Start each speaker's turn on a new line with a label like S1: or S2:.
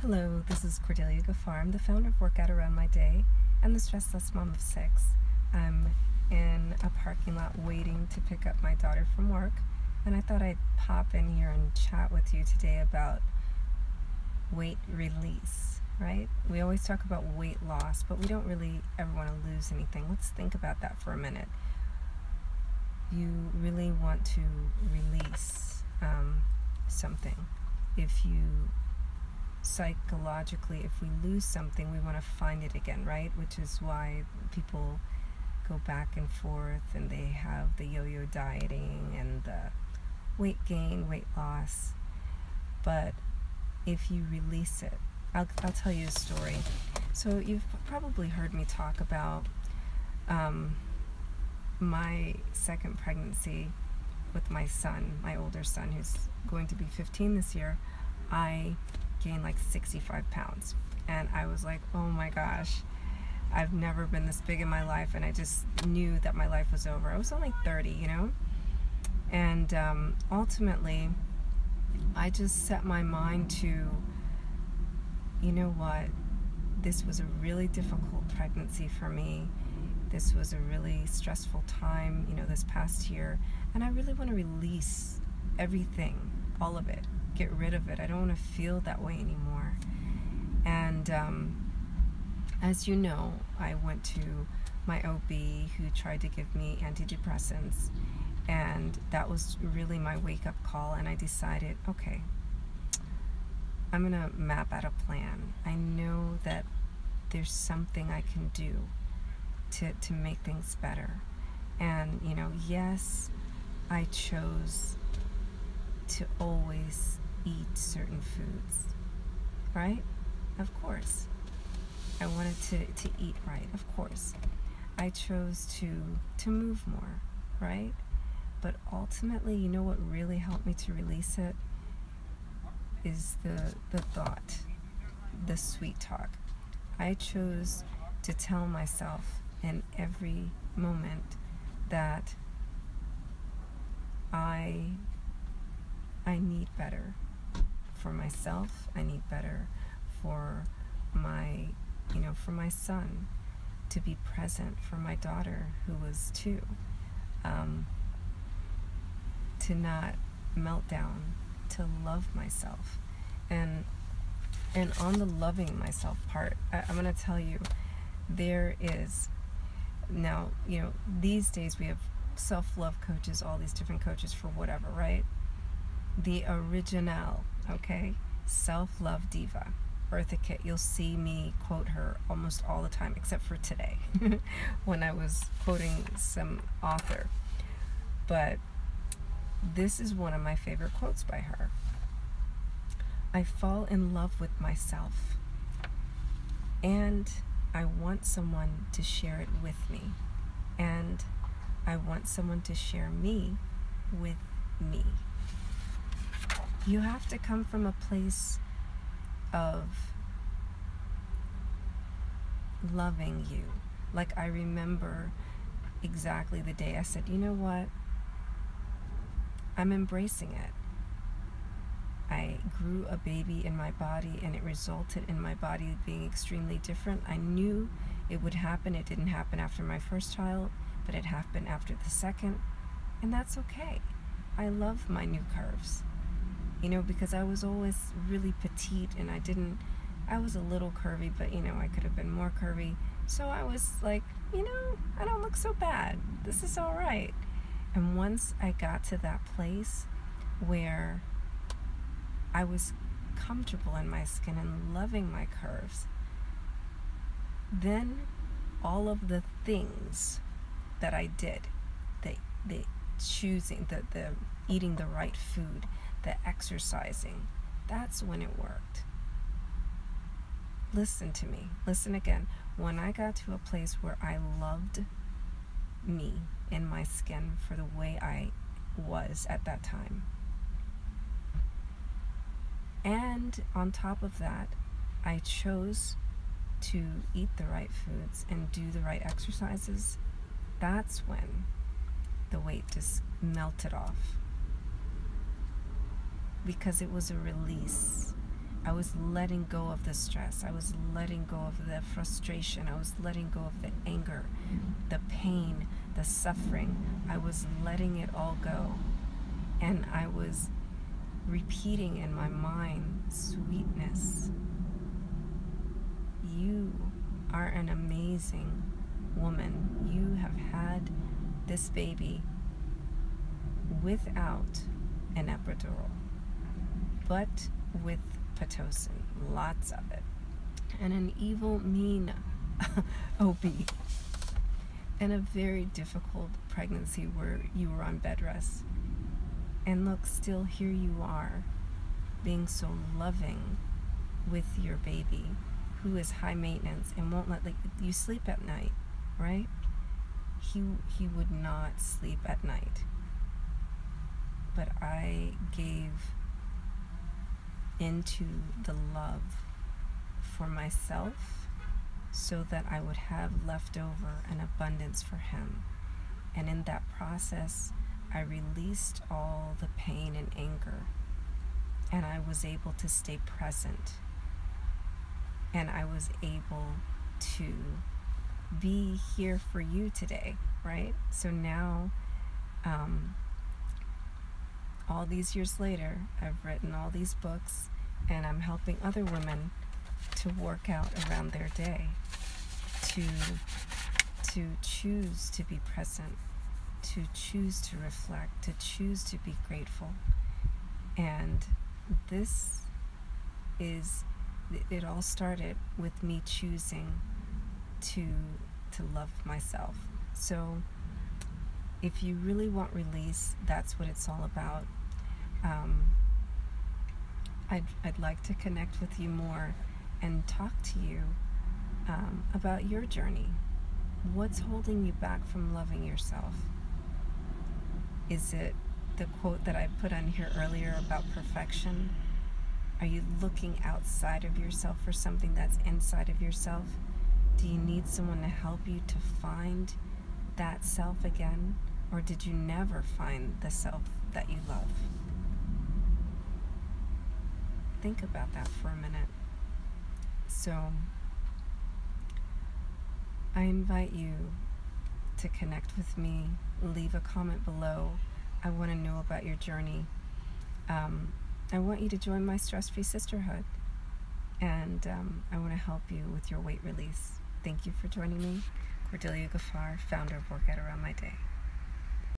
S1: Hello, this is Cordelia Gaffar. I'm the founder of Workout Around My Day and the Stressless Mom of 6. I'm in a parking lot waiting to pick up my daughter from work, and I thought I'd pop in here and chat with you today about weight release, right? We always talk about weight loss, but we don't really ever want to lose anything. Let's think about that for a minute. You really want to release something. If you psychologically, if we lose something, we want to find it again, right? Which is why people go back and forth and they have the yo-yo dieting and the weight gain, weight loss. But if you release it, I'll tell you a story. So you've probably heard me talk about my second pregnancy with my son, my older son, who's going to be 15 this year. I gained like 65 pounds, and I was like, oh my gosh, I've never been this big in my life, and I just knew that my life was over. I was only 30, and ultimately I just set my mind to, you know what, this was a really difficult pregnancy for me. This was a really stressful time, this past year, and I really want to release everything, all of it, get rid of it. I don't want to feel that way anymore. And as you know, I went to my OB who tried to give me antidepressants, and that was really my wake-up call, and I decided, okay, I'm going to map out a plan. I know that there's something I can do to make things better. And, yes, I chose to always eat certain foods, right? Of course. I wanted to eat right, of course. I chose to move more, right? But ultimately, what really helped me to release it is the thought, the sweet talk. I chose to tell myself in every moment that I need better for myself. I need better for my, for my son, to be present for my daughter who was 2, to not melt down, to love myself. And on the loving myself part, I'm going to tell you, there is now, these days we have self-love coaches, all these different coaches for whatever, right? The original, okay, self-love diva, Eartha Kitt. You'll see me quote her almost all the time, except for today when I was quoting some author. But this is one of my favorite quotes by her. I fall in love with myself, and I want someone to share it with me, and I want someone to share me with me. You have to come from a place of loving you. Like, I remember exactly the day I said, you know what? I'm embracing it. I grew a baby in my body, and it resulted in my body being extremely different. I knew it would happen. It didn't happen after my first child, but it happened after the second, and that's okay. I love my new curves, because I was always really petite, and I was a little curvy, but I could have been more curvy. So I was like, I don't look so bad. This is all right. And once I got to that place where I was comfortable in my skin and loving my curves, then all of the things that I did, the choosing, the eating the right food, the exercising, that's when it worked. Listen to me. Listen again. When I got to a place where I loved me in my skin for the way I was at that time, and on top of that, I chose to eat the right foods and do the right exercises, that's when the weight just melted off. Because it was a release. I was letting go of the stress. I was letting go of the frustration. I was letting go of the anger, the pain, the suffering. I was letting it all go. And I was repeating in my mind, sweetness. You are an amazing woman. You have had this baby without an epidural, but with Pitocin, lots of it, and an evil, mean OB, and a very difficult pregnancy where you were on bed rest. And look, still here you are, being so loving with your baby, who is high maintenance and won't let you sleep at night, right? He would not sleep at night. But I gave into the love for myself so that I would have leftover an abundance for him. And in that process, I released all the pain and anger, and I was able to stay present, and I was able to be here for you today, right? So now, all these years later, I've written all these books, and I'm helping other women to work out around their day, to choose to be present, to choose to reflect, to choose to be grateful. And this is, it all started with me choosing to love myself. So if you really want release, that's what it's all about. I'd like to connect with you more and talk to you about your journey. What's holding you back from loving yourself? Is it the quote that I put on here earlier about perfection? Are you looking outside of yourself for something that's inside of yourself? Do you need someone to help you to find that self again? Or did you never find the self that you love? Think about that for a minute. So, I invite you to connect with me. Leave a comment below. I want to know about your journey. I want you to join my stress-free sisterhood. And I want to help you with your weight release. Thank you for joining me. Cordelia Gaffar, founder of Work Out Around My Day.